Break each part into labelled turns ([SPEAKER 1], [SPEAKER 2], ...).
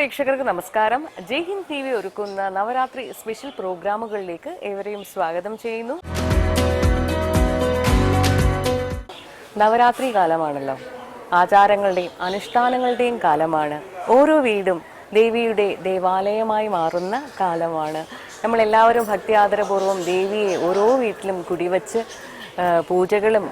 [SPEAKER 1] പ്രേക്ഷകർക്ക് നമസ്കാരം. ജയ് ഹിന്ദ് TV ഒരുക്കുന്ന നവരാത്രി സ്പെഷ്യൽ പ്രോഗ്രാമുകളിലേക്ക് ഏവരെയും സ്വാഗതം ചെയ്യുന്നു. നവരാത്രി കാലമാണല്ലോ, ആചാരങ്ങളുടെയും അനുഷ്ഠാനങ്ങളുടെയും കാലമാണ്. ഓരോ വീടും ദേവിയുടെ ദേവാലയമായി മാറുന്ന കാലമാണ്. നമ്മളെല്ലാവരും ഭക്തിയാദരപൂർവ്വം ദേവിയെ ഓരോ വീട്ടിലും കുടിവച്ച് പൂജകളും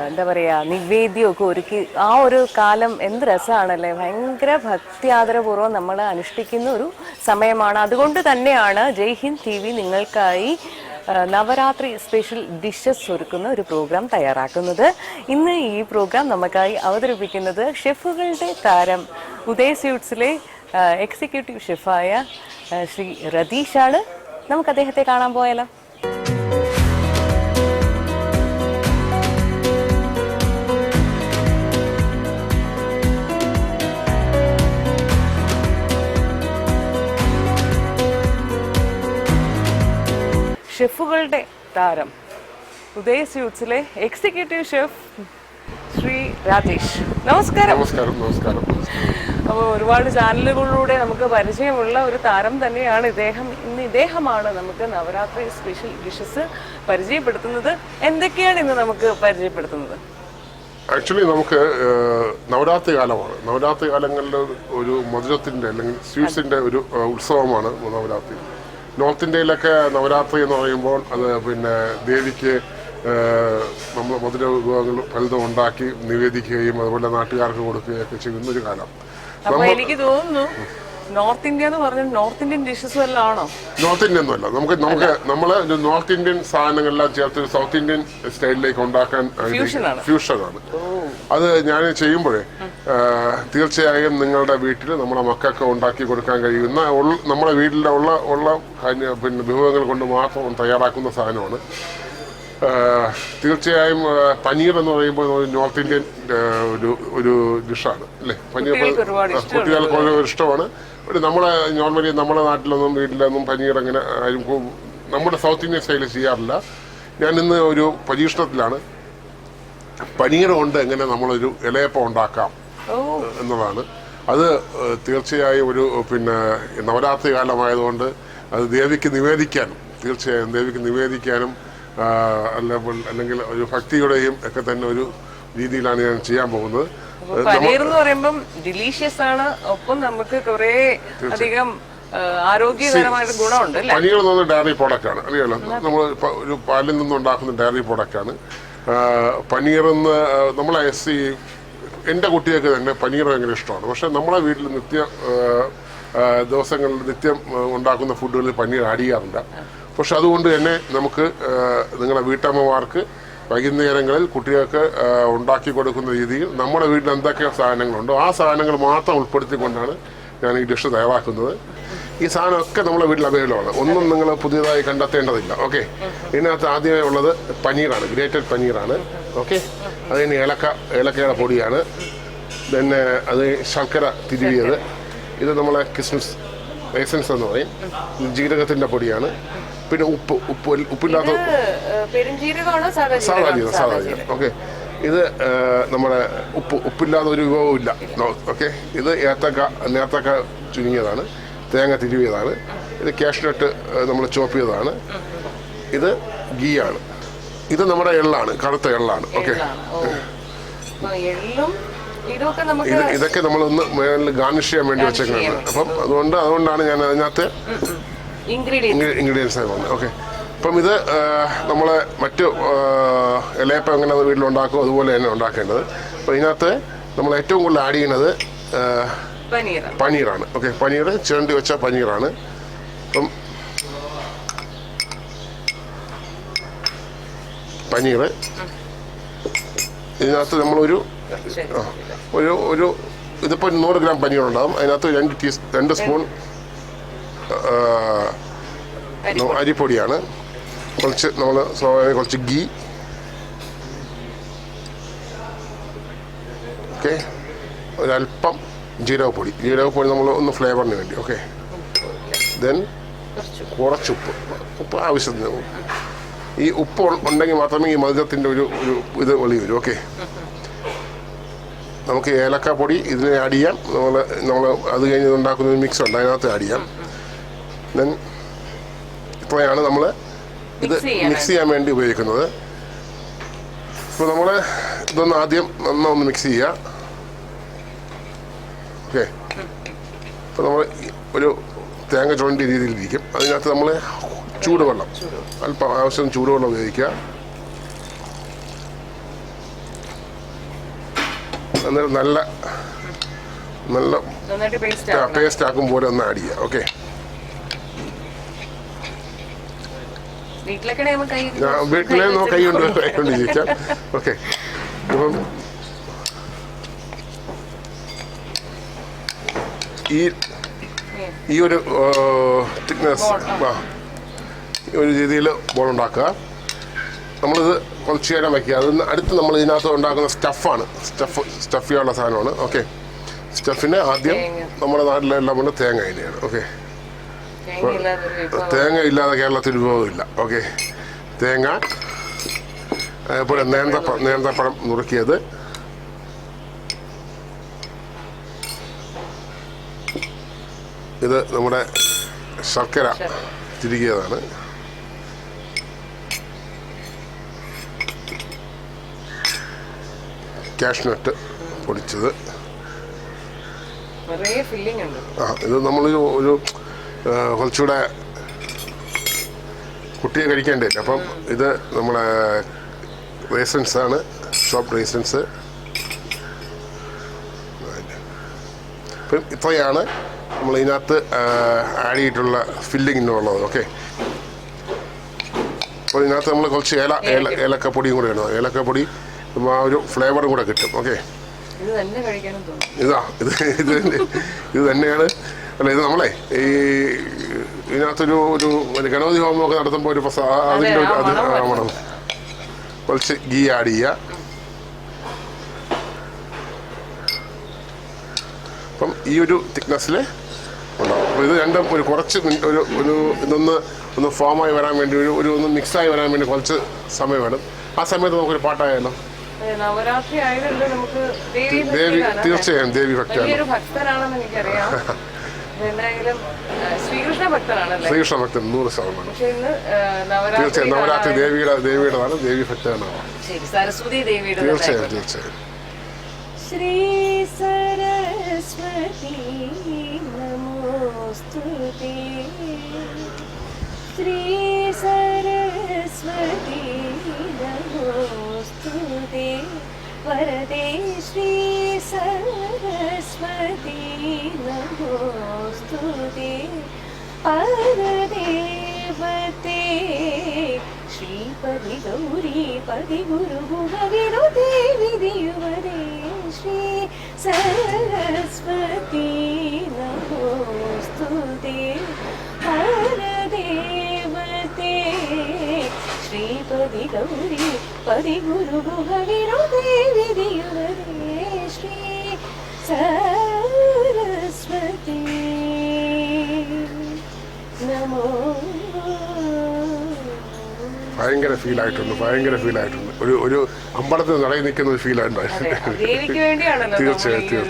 [SPEAKER 1] എന്താ പറയുക നിവേദ്യമൊക്കെ ഒരുക്കി ആ ഒരു കാലം എന്ത് രസമാണല്ലേ. ഭയങ്കര ഭക്തി ആദരപൂർവ്വം നമ്മൾ അനുഷ്ഠിക്കുന്ന ഒരു സമയമാണ്. അതുകൊണ്ട് തന്നെയാണ് ജയ് ഹിന്ദ് TV നിങ്ങൾക്കായി നവരാത്രി സ്പെഷ്യൽ ഡിഷസ് ഒരുക്കുന്ന ഒരു പ്രോഗ്രാം തയ്യാറാക്കുന്നത്. ഇന്ന് ഈ പ്രോഗ്രാം നമുക്കായി അവതരിപ്പിക്കുന്നത് ഷെഫുകളുടെ താരം ഉദയ് സ്വീറ്റ്സിലെ എക്സിക്യൂട്ടീവ് ഷെഫായ ശ്രീ രതീഷാണ്. നമുക്ക് അദ്ദേഹത്തെ കാണാൻ പോയാലോ? ഷെഫുകളുടെ താരം ഉദയ് സ്വീറ്റ്സിലെ എക്സിക്യൂട്ടീവ് ഷെഫ് ശ്രീ രാജേഷ്, നമസ്കാരം.
[SPEAKER 2] നമസ്കാരം.
[SPEAKER 1] അപ്പോൾ ഒരുപാട് ചാനലുകളിലൂടെ നമുക്ക് പരിചയമുള്ള ഒരു താരം തന്നെയാണ് ഇദ്ദേഹം. ഇദ്ദേഹമാണ് നമുക്ക് നവരാത്രി സ്പെഷ്യൽ ഡിഷസ് പരിചയപ്പെടുത്തുന്നത്. എന്തൊക്കെയാണ് ഇന്ന് നമുക്ക് പരിചയപ്പെടുത്തുന്നത്?
[SPEAKER 2] ആക്ച്വലി നമുക്ക് നവരാത്രി കാലമാണ്. നവരാത്രി കാലങ്ങളിൽ ഒരു മധുരത്തിൻ്റെ അല്ലെങ്കിൽ സ്വീറ്റ്സിൻ്റെ ഒരു ഉത്സവമാണ് നവരാത്രി. നോർത്ത് ഇന്ത്യയിലൊക്കെ നവരാത്രി എന്ന് പറയുമ്പോൾ അത് പിന്നെ ദേവിക്ക് നമ്മൾ മധുര വിഭവങ്ങൾ പലതും ഉണ്ടാക്കി നിവേദിക്കുകയും അതുപോലെ നാട്ടുകാർക്ക് കൊടുക്കുകയൊക്കെ ചെയ്യുന്ന ഒരു കാലം.
[SPEAKER 1] എനിക്ക് തോന്നുന്നു നോർത്ത് ഇന്ത്യ എന്ന് പറഞ്ഞാൽ നോർത്ത് ഇന്ത്യൻ ഡിഷസ് എല്ലാം ആണോ?
[SPEAKER 2] നോർത്ത് ഇന്ത്യൻ ഒന്നുമല്ല. നമ്മൾ നോർത്ത് ഇന്ത്യൻ സാധനങ്ങളെല്ലാം ചേർത്ത് സൗത്ത് ഇന്ത്യൻ സ്റ്റൈലിലേക്ക് ഉണ്ടാക്കാൻ ഫ്യൂഷനാണ്. അത് ഞാൻ ചെയ്യുമ്പോഴേ തീർച്ചയായും നിങ്ങളുടെ വീട്ടിൽ നമ്മുടെ മക്കൾക്ക് ഉണ്ടാക്കി കൊടുക്കാൻ കഴിയുന്ന നമ്മുടെ വീട്ടിലെ ഉള്ള പിന്നെ വിഭവങ്ങൾ കൊണ്ട് മാത്രം തയ്യാറാക്കുന്ന സാധനമാണ്. തീർച്ചയായും പനീർ എന്ന് പറയുമ്പോൾ നോർത്ത് ഇന്ത്യൻ ഒരു ഡിഷാണ് അല്ലേ. പനീർ കുട്ടികൾക്ക് വളരെ ഇഷ്ടമാണ്. നമ്മളെ നോർമലി നമ്മുടെ നാട്ടിലൊന്നും വീട്ടിലൊന്നും പനീർ അങ്ങനെ ആരും നമ്മുടെ സൗത്ത് ഇന്ത്യൻ സ്റ്റൈലിൽ ചെയ്യാറില്ല. ഞാൻ ഇന്ന് ഒരു പരീക്ഷണത്തിലാണ് പനീർ കൊണ്ട് എങ്ങനെ നമ്മളൊരു ഇലയപ്പം ഉണ്ടാക്കാം എന്നതാണ്. അത് തീർച്ചയായും ഒരു പിന്നെ നവരാത്രി കാലമായതുകൊണ്ട് അത് ദേവിക്ക് നിവേദിക്കാനും തീർച്ചയായും ദേവിക്ക് നിവേദിക്കാനും അല്ലെങ്കിൽ ഒരു ഭക്തിയുടെയും ഒക്കെ തന്നെ ഒരു രീതിയിലാണ് ഞാൻ ചെയ്യാൻ പോകുന്നത്.
[SPEAKER 1] പനീർ എന്ന് പറയുമ്പോൾ ഡിലീഷ്യസ് ആണ്, ഒപ്പം നമുക്ക് കുറെ അധികം ആരോഗ്യകരമായിട്ട് ഗുണമുണ്ട്.
[SPEAKER 2] പനീർ എന്ന് പറഞ്ഞാൽ ഡയറി പ്രോഡക്റ്റ് ആണ്, അറിയാലോ. നമ്മൾ ഒരു പാലിൽ നിന്നുണ്ടാക്കുന്ന ഡയറി പ്രോഡക്റ്റ് ആണ് പനീർ എന്ന്. നമ്മളെ എൻ്റെ കുട്ടികൾക്ക് തന്നെ പനീർ ഭയങ്കര ഇഷ്ടമാണ്. പക്ഷെ നമ്മളെ വീട്ടിൽ ദിവസങ്ങളിൽ നിത്യം ഉണ്ടാക്കുന്ന ഫുഡുകളിൽ പനീർ ആഡ് ചെയ്യാറില്ല. പക്ഷെ അതുകൊണ്ട് തന്നെ നമുക്ക് നിങ്ങളുടെ വീട്ടമ്മമാർക്ക് വൈകുന്നേരങ്ങളിൽ കുട്ടികൾക്ക് ഉണ്ടാക്കി കൊടുക്കുന്ന രീതിയിൽ നമ്മുടെ വീട്ടിൽ എന്തൊക്കെ സാധനങ്ങളുണ്ടോ ആ സാധനങ്ങൾ മാത്രം ഉൾപ്പെടുത്തിക്കൊണ്ടാണ് ഞാൻ ഈ ഡിഷ് തയ്യാറാക്കുന്നത്. ഈ സാധനമൊക്കെ നമ്മുടെ വീട്ടിൽ അവൈലബിൾ ആണ്. ഒന്നും നിങ്ങൾ പുതിയതായി കണ്ടെത്തേണ്ടതില്ല. ഓക്കെ, ഇതിനകത്ത് ആദ്യമേ ഉള്ളത് പനീറാണ്, ഗ്രേറ്റഡ് പനീറാണ്. ഓക്കെ, അതിന് ഏലക്കയുടെ പൊടിയാണ്. പിന്നെ അത് ശർക്കര തിരുവിയത്. ഇത് നമ്മളെ കിസ്മിസ് എസൻസ് എന്ന് പറയും. ജീരകത്തിൻ്റെ പൊടിയാണ്. പിന്നെ ഉപ്പില്ലാത്ത സാധാ ജീരകം. ഓക്കെ, ഇത് നമ്മുടെ ഉപ്പില്ലാതെ ഒരു വിഭവവും ഇല്ല. ഓക്കെ, ഇത് നേർത്തക്ക ചുരുങ്ങിയതാണ്. തേങ്ങ തിരുവിയതാണ്. ഇത് കാഷ്നട്ട് നമ്മൾ ചോപ്പ് ചെയ്തതാണ്. ഇത് ഗീ ആണ്. ഇത് നമ്മുടെ എള്ളാണ്, കറുത്ത എള്ളാണ്. ഓക്കെ, ഇതൊക്കെ നമ്മളൊന്ന് മേളിൽ ഗാർണിഷ് ചെയ്യാൻ വേണ്ടി വെച്ചേക്കാണ്. അപ്പം അതുകൊണ്ടാണ് ഞാൻ അതിനകത്ത് ഇൻഗ്രീഡിയൻസ് ആയി വന്നത്. ഓക്കെ, അപ്പം ഇത് നമ്മൾ മറ്റ് ഇലയപ്പം എങ്ങനെ വീട്ടിലുണ്ടാക്കും അതുപോലെ തന്നെ ഉണ്ടാക്കേണ്ടത്. അപ്പം ഇതിനകത്ത് നമ്മൾ ഏറ്റവും കൂടുതൽ ആഡ് ചെയ്യുന്നത് പനീറാണ്. ഓക്കെ, പനീർ ചിരണ്ടി വെച്ച പനീറാണ്. അപ്പം പനീർ ഇതിനകത്ത് നമ്മളൊരു ഇതിപ്പോൾ 100 ഗ്രാം പനീർ ഉണ്ടാകും. അതിനകത്ത് 2 സ്പൂൺ അരിപ്പൊടിയാണ്. കുറച്ച് ഗീ. ഓക്കെ, ഒരല്പം ജീരകപ്പൊടി നമ്മൾ ഒന്ന് ഫ്ലേവറിന് വേണ്ടി. ഓക്കെ, ദെൻ കുറച്ച് ഉപ്പ് ആവശ്യത്തിന്. ഈ ഉപ്പ് ഉണ്ടെങ്കിൽ മാത്രമേ ഈ മധുരത്തിൻ്റെ ഒരു ഇത് വെളി വരും. ഓക്കെ, നമുക്ക് ഏലക്ക പൊടി ഇതിന് ആഡ് ചെയ്യാം. നമ്മൾ അത് കഴിഞ്ഞ് ഉണ്ടാക്കുന്ന ഒരു മിക്സ് ഉണ്ട്, അതിനകത്ത് ആഡ് ചെയ്യാം. ദെൻ ഇത്രയാണ് നമ്മൾ ഇത് മിക്സ് ചെയ്യാൻ വേണ്ടി ഉപയോഗിക്കുന്നത്. ഇപ്പോൾ നമ്മൾ ഇതൊന്ന് ആദ്യം നന്നൊന്ന് മിക്സ് ചെയ്യുക. ഓക്കെ, ഇപ്പോൾ നമ്മൾ ഒരു തേങ്ങ ചുരണ്ട രീതിയിലിരിക്കും. അതിനകത്ത് നമ്മൾ ചൂടുവെള്ളം, അല്പം ആവശ്യം ചൂടുവെള്ളം ഉപയോഗിക്കുക. അന്നേരം നല്ല പേസ്റ്റ് ആക്കും പോലെ ഒന്ന് ആഡ് ചെയ്യുക. ഓക്കെ, വീട്ടിലെ നമുക്ക് കൈ കൊണ്ട് ഇരിക്കാം. ഓക്കെ, ഇപ്പം ഈ ഒരു തിക്നെസ് ഒരു രീതിയിൽ ബോൾ ഉണ്ടാക്കുക. നമ്മളിത് കുറച്ച് നേരം വയ്ക്കുക. അതിന് അടുത്ത് നമ്മൾ ഇതിനകത്ത് ഉണ്ടാക്കുന്ന സ്റ്റഫ് ചെയ്യാനുള്ള സാധനമാണ്. ഓക്കെ, സ്റ്റഫിന് ആദ്യം നമ്മുടെ നാട്ടിലെല്ലാം കൊണ്ട് തേങ്ങ തന്നെയാണ്. ഓക്കെ, തേങ്ങ ഇല്ലാതെ കേരളത്തിൽ വിഭവമില്ല. ഓക്കെ, തേങ്ങ, അതേപോലെ നേന്ത്രപ്പഴം നുറുക്കിയത്, ഇത് നമ്മുടെ ശർക്കര തിരികിയതാണ്. കാഷ്നട്ട് പൊടിച്ചത്. ഇത് നമ്മളൊരു കുറച്ചുകൂടെ കുട്ടിയെ കഴിക്കേണ്ടതില്ല. അപ്പം ഇത് നമ്മളെ റേസൻസ് ആണ്, ഷോപ്പ് റേസൻസ്. അപ്പം ഇത്രയാണ് നമ്മൾ ഇതിനകത്ത് ആഡ് ചെയ്തിട്ടുള്ള ഫില്ലിങ്ങിനുള്ളത്. ഓക്കെ, അപ്പോൾ ഇതിനകത്ത് നമ്മൾ കുറച്ച് ഏലക്കപ്പൊടിയും കൂടെ ഇടണം. ഏലക്കപ്പൊടി ആ ഒരു ഫ്ലേവറും കൂടെ കിട്ടും. ഓക്കെ, ഇത് തന്നെയാണ്. അല്ല, ഇത് നമ്മളെ ഈ ഇതിനകത്തൊരു ഗണപതി ഹോമമൊക്കെ നടത്തുമ്പോൾ ഒരു അതിൻ്റെ മണം. കുറച്ച് ഗീ ആഡ് ചെയ്യുക. അപ്പം ഈ ഒരു തിക്നെസ്സിൽ ഉണ്ടാവും. അപ്പോൾ ഇത് രണ്ടും ഒരു കുറച്ച് ഇതൊന്ന് ഫോമായി വരാൻ വേണ്ടി ഒന്ന് മിക്സായി വരാൻ വേണ്ടി കുറച്ച് സമയം വേണം. ആ സമയത്ത് നമുക്കൊരു പാട്ടായാലോ?
[SPEAKER 1] നവരാത്രി ആയതുകൊണ്ട് നമുക്ക്
[SPEAKER 2] തീർച്ചയായും ദേവി ഭക്തനാണെന്ന്
[SPEAKER 1] എനിക്കറിയാം. ശ്രീകൃഷ്ണ ഭക്തൻ
[SPEAKER 2] 100%. തീർച്ചയായും നവരാത്രി ദേവിയുടെതാണ്, ദേവി ഭക്തനാണ്.
[SPEAKER 1] സരസ്വതി ദേവിയുടെ
[SPEAKER 2] തീർച്ചയായും.
[SPEAKER 1] ശ്രീ സരസ്വതി നമോസ്തുതേ, ശ്രീ സരസ്വതി നമോസ്തുതേ, വരദേ ശ്രീ സരസ്വതി നമോസ്തുതേ, പരദേവതേ ശ്രീപതി ഗൗരി പതി ഗുരുഭുവിനുതേ വിധിയുവദേ, ശ്രീ സരസ്വതി നമോസ്തുതേ, പരദേവതേ ശ്രീപതി ഗൗരി പതി ഗുരുഭുവിനുതേ വിധിയുവദേ, ശ്രീ സരസ്വതി നമോ.
[SPEAKER 2] ഭയങ്കര ഫീലായിട്ടുണ്ട്. ഒരു അമ്പലത്തിൽ നടയിൽ നിൽക്കുന്ന ഒരു ഫീലായിട്ടുണ്ട്. തീർച്ചയായും.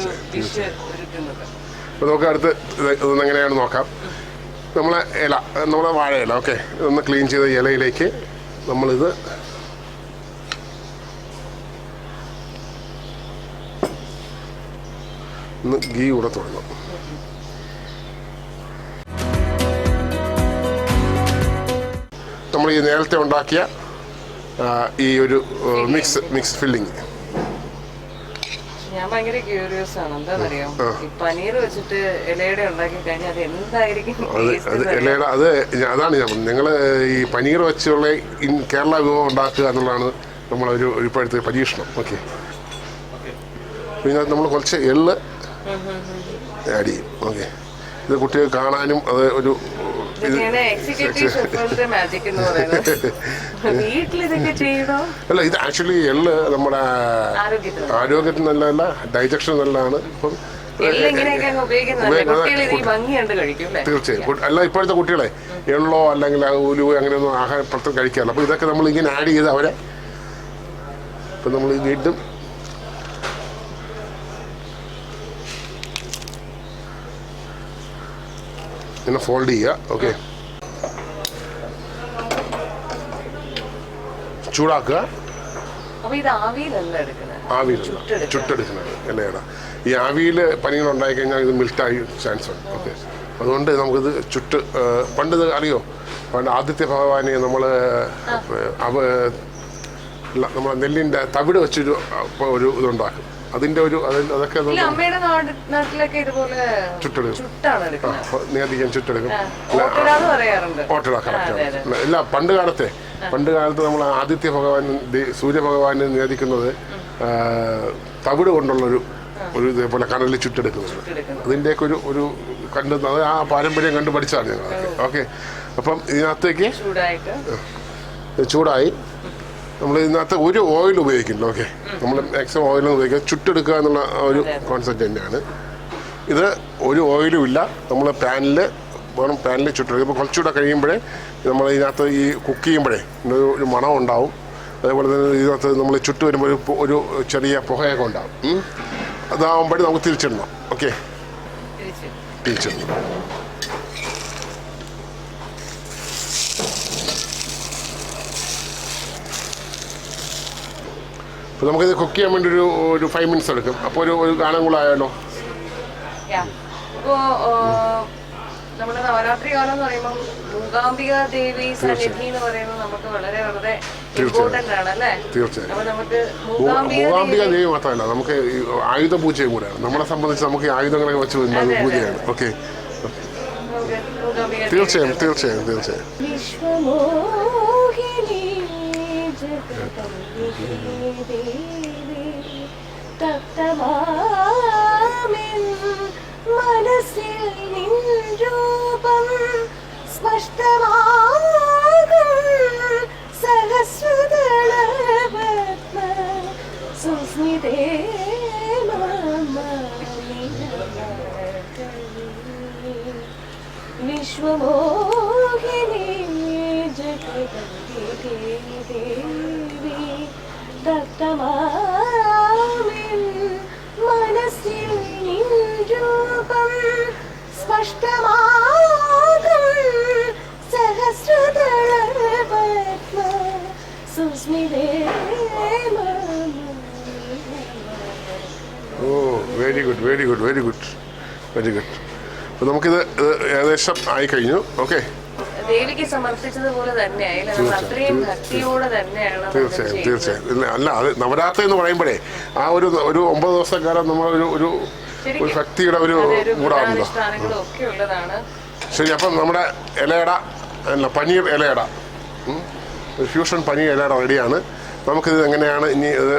[SPEAKER 2] അപ്പോൾ നമുക്ക് അടുത്ത് ഇതൊന്ന് എങ്ങനെയാണ് നോക്കാം. നമ്മളെ വാഴയില. ഓക്കെ, ഇതൊന്ന് ക്ലീൻ ചെയ്ത ഇലയിലേക്ക് നമ്മളിത് ഒന്ന് ഗീ കൂടെ തുടങ്ങും. നമ്മൾ ഈ നേരത്തെ ഉണ്ടാക്കിയ ഈ ഒരു മിക്സ് ഫില്ലിങ്.
[SPEAKER 1] ഞാൻ ഭയങ്കര ക്യൂരിയസ് ആണ്. എന്താണെന്നറിയോ, ഈ പനീർ വെച്ചിട്ട് ഇലയുടെ ഉണ്ടാക്കി കഴിഞ്ഞാൽ അത് എന്തായിരിക്കും?
[SPEAKER 2] അതാണ് ഞാൻ നിങ്ങൾ ഈ പനീർ വെച്ചുള്ള കേരള വിഭവം ഉണ്ടാക്കുക എന്നുള്ളതാണ് നമ്മളൊരു ഇപ്പോഴത്തെ പരീക്ഷണം. ഓക്കെ, പിന്നെ നമ്മൾ കുറച്ച് എള്ള് ആഡ് ചെയ്യും. ഓക്കെ, ഇത് കുട്ടികൾ കാണാനും അത് ഒരു അല്ല, ഇത് ആക്ച്വലി എള്ള് നമ്മുടെ ആരോഗ്യത്തിന് നല്ലതല്ല, ഡൈജഷൻ നല്ലതാണ്. ഇപ്പം തീർച്ചയായും. അല്ല, ഇപ്പോഴത്തെ കുട്ടികളെ എള്ളോ അല്ലെങ്കിൽ ഉലുവോ അങ്ങനെയൊന്നും ആഹാരം പ്രത്യേകം കഴിക്കാറില്ല. അപ്പോൾ ഇതൊക്കെ നമ്മൾ ഇങ്ങനെ ആഡ് ചെയ്ത് അവരെ ഇപ്പം നമ്മൾ വീണ്ടും ഇങ്ങനെ ഫോൾഡ് ചെയ്യുക. ഓക്കെ, ചൂടാക്കുക. ആവിയിലല്ല, ചുട്ടെടുക്കുന്നത് എണ്ണയുടെ. ഈ ആവിയിൽ പനീർ ഉണ്ടായി കഴിഞ്ഞാൽ ഇത് മെൽറ്റായി ചാൻസ് ഉണ്ട്. ഓക്കെ, അതുകൊണ്ട് നമുക്കിത് പണ്ട് ഇത് അറിയോ, പണ്ട് ആദിത്യ ഭഗവാനെ നമ്മളെ നെല്ലിൻ്റെ തവിട് വെച്ചൊരു ഇതുണ്ടാക്കും. അതിന്റെ അതൊക്കെ നേതിക്കാൻ ചുട്ടെടുക്കും. ഓട്ടട കറക്റ്റ്. ഇല്ല, പണ്ട് കാലത്ത് നമ്മൾ ആദിത്യ ഭഗവാൻ സൂര്യഭഗവാനെ നേദിക്കുന്നത് തവിട് കൊണ്ടുള്ളൊരു ഇതേപോലെ കനലിൽ ചുട്ടെടുക്കുന്നത്. അതിൻ്റെയൊക്കെ ഒരു കണ്ടുന്നത് ആ പാരമ്പര്യം കണ്ടു പഠിച്ചതാണ് ഞങ്ങൾ. ഓക്കെ, അപ്പം ഇതിനകത്തേക്ക് ചൂടായി നമ്മൾ ഇതിനകത്ത് ഒരു ഓയിൽ ഉപയോഗിക്കുന്നുണ്ട്. ഓക്കെ, നമ്മൾ മാക്സിമം ഓയിലൊന്നും ഉപയോഗിക്കുക, ചുട്ടെടുക്കുക എന്നുള്ള ഒരു കോൺസെപ്റ്റ് തന്നെയാണ് ഇത്. ഒരു ഓയിലും ഇല്ല, നമ്മൾ പാനിൽ ചുട്ടെടുക്കുക. ഇപ്പോൾ കുറച്ചുകൂടെ കഴിയുമ്പോഴേ നമ്മൾ ഇതിനകത്ത് ഈ കുക്ക് ചെയ്യുമ്പോഴേ ഒരു മണം ഉണ്ടാവും. അതേപോലെ തന്നെ ഇതിനകത്ത് നമ്മൾ ചുട്ട് വരുമ്പോൾ ഒരു ചെറിയ പുകയൊക്കെ ഉണ്ടാവും. അതാവുമ്പോഴേ നമുക്ക് തിരിച്ചിടണം. ഓക്കെ, തിരിച്ചിടണം. അപ്പോൾ നമുക്കിത് കുക്ക് ചെയ്യാൻ വേണ്ടി ഒരു 5 minutes എടുക്കും. അപ്പോൾ ഒരു ഗാനം കൂടെ ആയാലോ?
[SPEAKER 1] നമ്മുടെ നവരാത്രി കാലം എന്ന് പറയുമ്പോൾ മൂകാംബിക ദേവി സന്നിധി എന്ന് പറയുന്നത് നമുക്ക് വളരെ വളരെ ഇമ്പോർട്ടന്റ് ആണ് അല്ലേ?
[SPEAKER 2] തീർച്ചയായും. മൂകാംബിക ദേവി മാത്രമല്ല, നമുക്ക് ആയുധ പൂജയും കൂടെയാണ്. നമ്മളെ സംബന്ധിച്ച് നമുക്ക് ആയുധങ്ങളൊക്കെ വെച്ച് വരുന്ന പൂജയാണ്. ഓക്കെ, തീർച്ചയായും തീർച്ചയായും തീർച്ചയായും.
[SPEAKER 3] മനസ്സിൽ നിൻ രൂപം സ്പഷ്ടമാകും സഹസ്രദളപത്മ സുസ്മിതേ മമ വിശ്വമോഹിനി ജഗദംബികേ ദേവി തപ്തമാമിൻ മനസ്സിൽ നിൻ രൂപം സ്പഷ്ടമാകും സഹസ്രദളപത്മ സുസ്മിതേ മമ.
[SPEAKER 2] Oh, very good very good very good very good. അപ്പോൾ നമുക്കിത് ഏകദേശം ആയി കഴിഞ്ഞു. ഓക്കെ,
[SPEAKER 1] ദേവിക്ക് സമർപ്പിച്ചതുപോലെ തന്നെയായില്ല, അത്രയും ഭക്തിയോടെ തന്നെയാണ്.
[SPEAKER 2] തീർച്ചയായും തീർച്ചയായും. അല്ല, അത് നവരാത്രി എന്ന് പറയുമ്പോഴേ ആ ഒരു 9 ദിവസക്കാലം നമ്മൾ ഒരു ഭക്തിയുടെ ഒരു മൂടാണല്ലോ. ശരി, അപ്പം നമ്മുടെ ഇലയട പനീർ ഇലയട, ഒരു ഫ്യൂഷൻ പനീർ ഇലയട റെഡിയാണ്. നമുക്കിത് എങ്ങനെയാണ് ഇനി ഇത്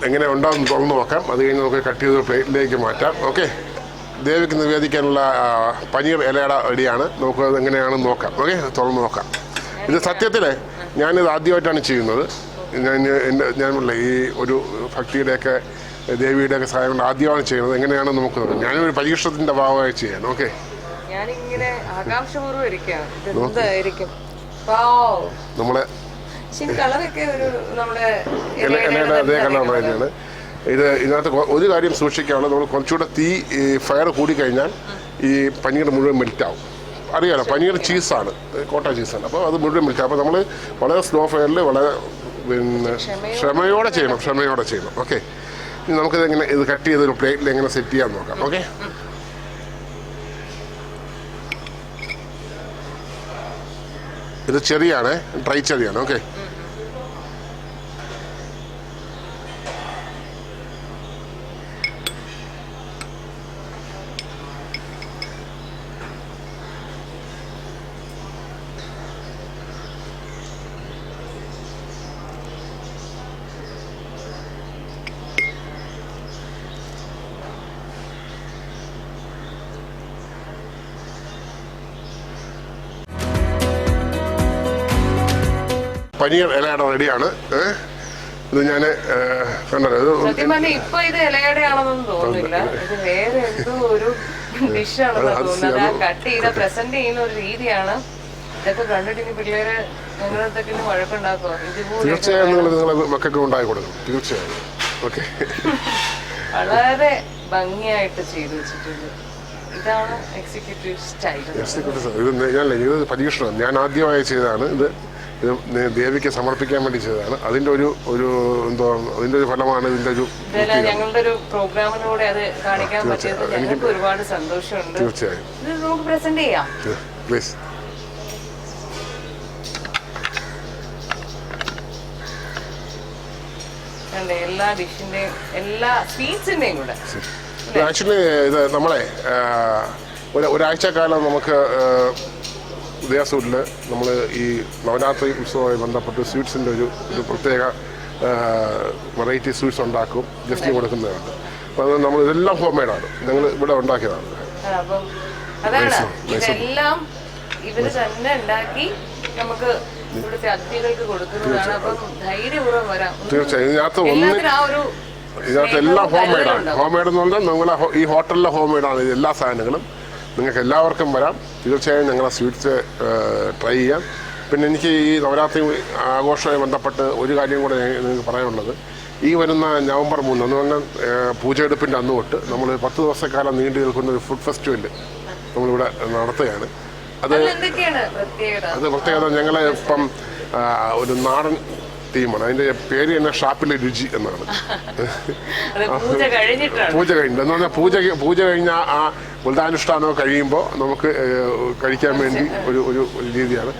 [SPEAKER 2] എങ്ങനെ ഉണ്ടാകുന്ന തുറന്ന് നോക്കാം. അത് കഴിഞ്ഞ് നമുക്ക് കട്ട് ചെയ്ത് പ്ലേറ്റിലേക്ക് മാറ്റാം. ഓക്കെ, ദേവിക്ക് നിവേദിക്കാനുള്ള പനീർ ഇലയട റെഡിയാണ്. നമുക്ക് അത് എങ്ങനെയാണെന്ന് നോക്കാം. ഓക്കെ, തുറന്ന് നോക്കാം. ഇത് സത്യത്തിൽ ഞാനിത് ആദ്യമായിട്ടാണ് ചെയ്യുന്നത്. ഞാൻ ഈ ഒരു ഭക്തിയുടെയൊക്കെ ദേവിയുടെയൊക്കെ സഹായം കൊണ്ട് ആദ്യമാണ് ചെയ്യുന്നത്. എങ്ങനെയാണെന്ന് നമുക്ക് നോക്കാം. ഞാനൊരു പരീക്ഷണത്തിൻ്റെ ഭാഗമായി ചെയ്യാൻ. ഓക്കെ,
[SPEAKER 1] ഞാനിങ്ങനെ ആകാംക്ഷപൂർവ്വം ഇരിക്കുകയാണ്.
[SPEAKER 2] നമ്മളെ ഇലയുടെ അതേ കളറാണ് തന്നെയാണ് ഇത്. ഇതിനകത്ത് ഒരു കാര്യം സൂക്ഷിക്കാനുള്ളത്, നമ്മൾ കുറച്ചുകൂടെ ഫയർ കൂടിക്കഴിഞ്ഞാൽ ഈ പനീർ മുഴുവൻ മെൽറ്റാവും. അറിയാലോ, പനീർ ചീസാണ്, കോട്ട ചീസാണ്. അപ്പോൾ അത് മുഴുവൻ മെൽറ്റാവും. അപ്പോൾ നമ്മൾ വളരെ സ്ലോ ഫയറിൽ വളരെ ക്ഷമയോടെ ചെയ്യണം. ഓക്കെ, ഇനി നമുക്കിത് എങ്ങനെ ഇത് കട്ട് ചെയ്ത് ഒരു പ്ലേറ്റിൽ എങ്ങനെ സെറ്റ് ചെയ്യാൻ നോക്കാം. ഓക്കെ, ഇത് ചെറിയാണ്, ഡ്രൈ ചെറിയാണ്. ഓക്കെ, പനീർ ഇലയട റെഡിയാണ്. ഇത് ഞാൻ കണ്ടല്ലോ,
[SPEAKER 1] ഇപ്പൊ ഇത് ഇലയടയാണെന്നൊന്നും തോന്നുന്നില്ല. ഇത് വേറെ എന്തോ ഒരു ഡിഷാണെന്ന് തോന്നുന്നത്. കട്ട് ചെയ്ത പ്രസന്റ് ചെയ്യുന്ന ഒരു രീതിയാണ്. ഇതൊക്കെ കണ്ടിട്ട് ഇനി പിള്ളേര് ഞങ്ങളടുത്തൊക്കെ വഴക്കുണ്ടാക്കുക.
[SPEAKER 2] തീർച്ചയായും നിങ്ങളെ മക്കൾക്ക് ഉണ്ടാക്കി കൊടുക്കണം. തീർച്ചയായും. ഓക്കെ,
[SPEAKER 1] വളരെ ഭംഗിയായിട്ട് ചെയ്തു വെച്ചിട്ടുണ്ട്. ഇതാണ് എക്സിക്യൂട്ടീവ് സ്റ്റൈൽ.
[SPEAKER 2] ഇത് പരീക്ഷണം ഞാൻ ആദ്യമായി ചെയ്തതാണ്. ഇത് ദേവിക്ക് സമർപ്പിക്കാൻ വേണ്ടി ചെയ്തതാണ്. അതിന്റെ ഒരു അതിന്റെ ഒരു ഫലമാണ് ഇതിന്റെ ഒരു
[SPEAKER 1] ഞങ്ങളുടെ ഒരു പ്രോഗ്രാമിലൂടെ അത് കാണിക്കാൻ പറ്റിയത് ഞങ്ങൾക്ക് ഒരുപാട് സന്തോഷമുണ്ട്.
[SPEAKER 2] തീർച്ചയായും
[SPEAKER 1] ഇത് നമുക്ക് പ്രസന്റ് ചെയ്യാം.
[SPEAKER 2] പ്ലീസ്.
[SPEAKER 1] എല്ലാ ഡിഷിന്റെയും എല്ലാ സ്വീറ്റ്സിന്റെയും കൂടെ
[SPEAKER 2] ആക്ച്വലി ഇത് നമ്മളെ ഒരാഴ്ചക്കാലം നമുക്ക് ഉദയാസൂരിൽ നമ്മൾ ഈ നവരാത്രി ഉത്സവവുമായി ബന്ധപ്പെട്ട് സ്വീറ്റ്സിൻ്റെ ഒരു പ്രത്യേക വെറൈറ്റി സ്വീറ്റ്സ് ഉണ്ടാക്കും, ഗസ്റ്റിന് കൊടുക്കുന്നതാണ്. അപ്പോൾ അത് നമ്മൾ ഇതെല്ലാം ഹോം മെയ്ഡാണ്, ഞങ്ങൾ ഇവിടെ ഉണ്ടാക്കിയതാണ്.
[SPEAKER 1] ഇതെല്ലാം ഇവര് തന്നെ ഉണ്ടാക്കി നമുക്ക് ഇവിടുത്തെ അതിഥികൾക്ക് കൊടുക്കുന്നതാണ്. അപ്പം ധൈര്യപൂർവ്വം വരാം.
[SPEAKER 2] തീർച്ചയായും ഇതിനകത്ത് എല്ലാം ഹോം മെയ്ഡാണ്. ഹോം മെയ്ഡ് എന്ന് പറഞ്ഞാൽ നമ്മളെ ഈ ഹോട്ടലിലെ ഹോം മെയ്ഡാണ് എല്ലാ സാധനങ്ങളും. നിങ്ങൾക്ക് എല്ലാവർക്കും വരാം. തീർച്ചയായും ഞങ്ങളെ സ്വീറ്റ്സ് ട്രൈ ചെയ്യാം. പിന്നെ എനിക്ക് ഈ നവരാത്രി ആഘോഷവുമായി ബന്ധപ്പെട്ട് ഒരു കാര്യം കൂടെ നിങ്ങൾക്ക് പറയാനുള്ളത്, ഈ വരുന്ന നവംബർ 3 എന്ന് പറഞ്ഞാൽ പൂജയെടുപ്പിൻ്റെ അന്ന് തൊട്ട് നമ്മൾ 10 ദിവസക്കാലം നീണ്ടു നിൽക്കുന്ന ഒരു ഫുഡ് ഫെസ്റ്റിവൽ നമ്മളിവിടെ നടത്തുകയാണ്. അത് പ്രത്യേകത ഞങ്ങൾ ഇപ്പം ഒരു നാടൻ തീമാണ്. അതിൻ്റെ പേര് തന്നെ ഷാപ്പിലെ രുചി എന്നാണ്. പൂജ കഴിഞ്ഞിട്ട് എന്ന് പറഞ്ഞാൽ പൂജ കഴിഞ്ഞ ആ വ്രതാനുഷ്ഠാനം കഴിയുമ്പോൾ നമുക്ക് കഴിക്കാൻ വേണ്ടി ഒരു രീതിയാണ്.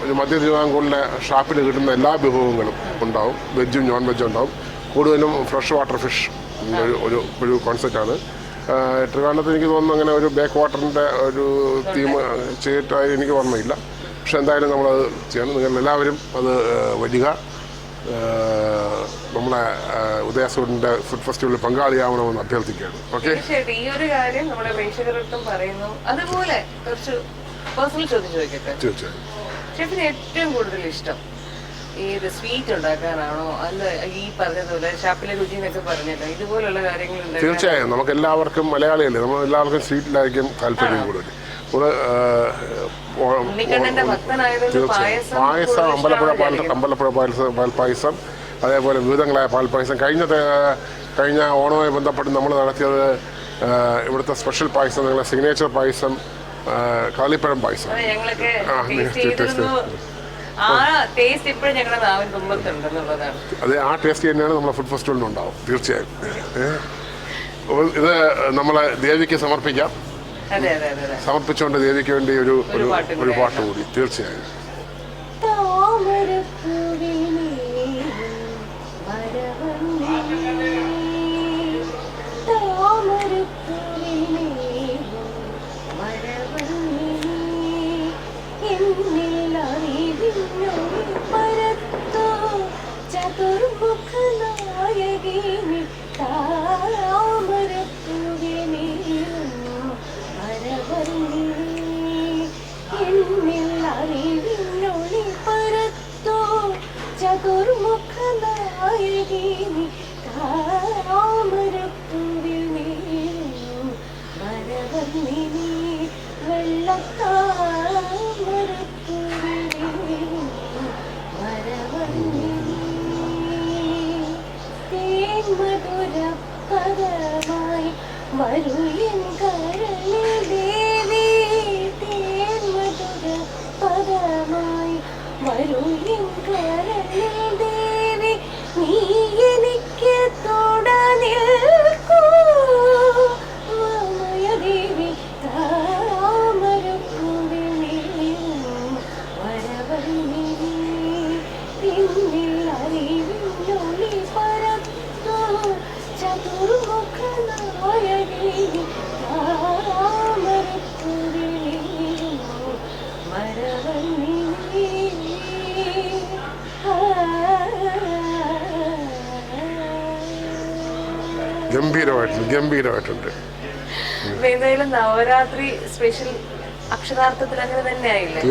[SPEAKER 2] ഒരു മധ്യ തിരുവിതാംകൂറിലെ ഷാപ്പിൽ കിട്ടുന്ന എല്ലാ വിഭവങ്ങളും ഉണ്ടാവും, വെജും നോൺ വെജും ഉണ്ടാവും. കൂടുതലും ഫ്രഷ് വാട്ടർ ഫിഷ് ഒരു കോൺസെപ്റ്റാണ്. ട്രിവാൻഡ്രത്ത് എനിക്ക് തോന്നുന്നു അങ്ങനെ ഒരു ബാക്ക് വാട്ടറിൻ്റെ ഒരു തീം ചെയ്തിട്ടായി എനിക്ക് ഓർമ്മയില്ല. പക്ഷെ എന്തായാലും നമ്മളത് ചെയ്യണം. നിങ്ങൾ എല്ലാവരും അത് വരിക. നമ്മളെ ഉദയാസൂരിൻ്റെ ഫുഡ് ഫെസ്റ്റിവലിൽ പങ്കാളിയാവണമെന്ന് അഭ്യർത്ഥിക്കുകയാണ്. ഓക്കെ,
[SPEAKER 1] ഈ ഒരു കാര്യം നമ്മുടെ പ്രേക്ഷകരോട്ടും പറയുന്നു. അതുപോലെ കുറച്ച് പേഴ്സണൽ ചോദിക്കട്ടെ.
[SPEAKER 2] തീർച്ചയായും
[SPEAKER 1] ഷെഫിന് ഏറ്റവും കൂടുതൽ ഇഷ്ടം ഏത് സ്വീറ്റ് ഉണ്ടാക്കാനാണോ, അല്ല ഈ പറഞ്ഞതുപോലെ ഷാപ്പിലെ രുചി എന്നൊക്കെ പറഞ്ഞല്ലോ, ഇതുപോലുള്ള കാര്യങ്ങൾ?
[SPEAKER 2] തീർച്ചയായും നമുക്ക് എല്ലാവർക്കും മലയാളിയല്ലേ, നമ്മൾ എല്ലാവർക്കും സ്വീറ്റിലായിരിക്കും താല്പര്യം കൂടുതൽ. പായസം, അമ്പലപ്പുഴ പാൽപ്പായസം, അതേപോലെ വിവിധങ്ങളായ പാൽപ്പായസം. കഴിഞ്ഞ ഓണവുമായി ബന്ധപ്പെട്ട് നമ്മൾ നടത്തിയത് ഇവിടുത്തെ സ്പെഷ്യൽ പായസം, ഞങ്ങളുടെ സിഗ്നേച്ചർ പായസം, കാളിപ്പഴം പായസം. അത് ആ ടേസ്റ്റ് തന്നെയാണ് നമ്മളെ ഫുഡ് ഫെസ്റ്റിവലിന് ഉണ്ടാവും. തീർച്ചയായും ഇത് നമ്മളെ ദേവിക്ക് സമർപ്പിക്കാം. സമർപ്പിച്ചുകൊണ്ട് ദേവിക്ക് വേണ്ടി ഒരു പാട്ട് കൂടി. തീർച്ചയായും ഗംഭീരമായിട്ടുണ്ട്.
[SPEAKER 1] എന്തായാലും നവരാത്രി സ്പെഷ്യൽ അക്ഷരാർത്ഥത്തിൽ അങ്ങനെ തന്നെയായില്ലേ?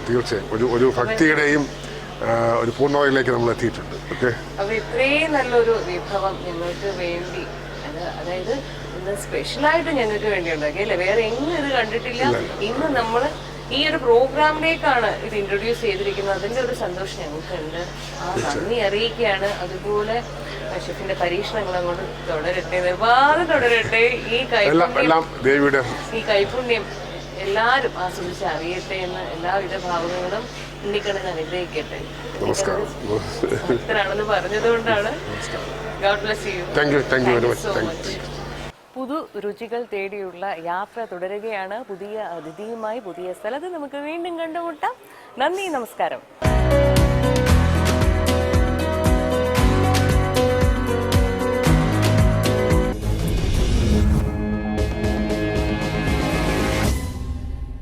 [SPEAKER 2] തീർച്ചയായും ഒരു ഭക്തിയുടെയും ഒരു പൂർണ്ണതയിലേക്ക് നമ്മൾ എത്തിയിട്ടുണ്ട്. ഓക്കെ,
[SPEAKER 1] അപ്പൊ ഇത്രയും നല്ലൊരു വിഭവം ഞങ്ങൾക്ക് വേണ്ടി, അതായത് സ്പെഷ്യലായിട്ട് ഞങ്ങൾക്ക് വേണ്ടി ഉണ്ടാക്കി അല്ലേ? വേറെ എങ്ങും ഇത് കണ്ടിട്ടില്ല. ഇന്ന് നമ്മൾ ഈ ഒരു പ്രോഗ്രാമിലേക്കാണ് ഇത് ഇൻട്രൊഡ്യൂസ് ചെയ്തിരിക്കുന്നത്. അതിന്റെ ഒരു സന്തോഷം ഞങ്ങൾക്കുണ്ട്. ആ നന്ദി അറിയിക്കുകയാണ്. അതുപോലെ ഷെഫിന്റെ പരീക്ഷണങ്ങൾ അങ്ങോട്ട് തുടരട്ടെ, ഒരുപാട് തുടരട്ടെ. ഈ കൈപുണ്യം എല്ലാവരും ആസ്വദിച്ച് അറിയട്ടെ എന്ന് എല്ലാവിധ ഭാവങ്ങളും ഉണ്ണിക്കണ്ണൻ അനുഗ്രഹിക്കട്ടെ. ഭക്തരാണെന്ന് പറഞ്ഞതുകൊണ്ടാണ്. God bless you.
[SPEAKER 2] Thank you very much.
[SPEAKER 1] so much. പുതു രുചികൾ തേടിയുള്ള യാത്ര തുടരുകയാണ്. പുതിയ അതിഥിയുമായി പുതിയ സ്ഥലത്ത് നമുക്ക് വീണ്ടും കണ്ടുമുട്ടാം. നന്ദി, നമസ്കാരം.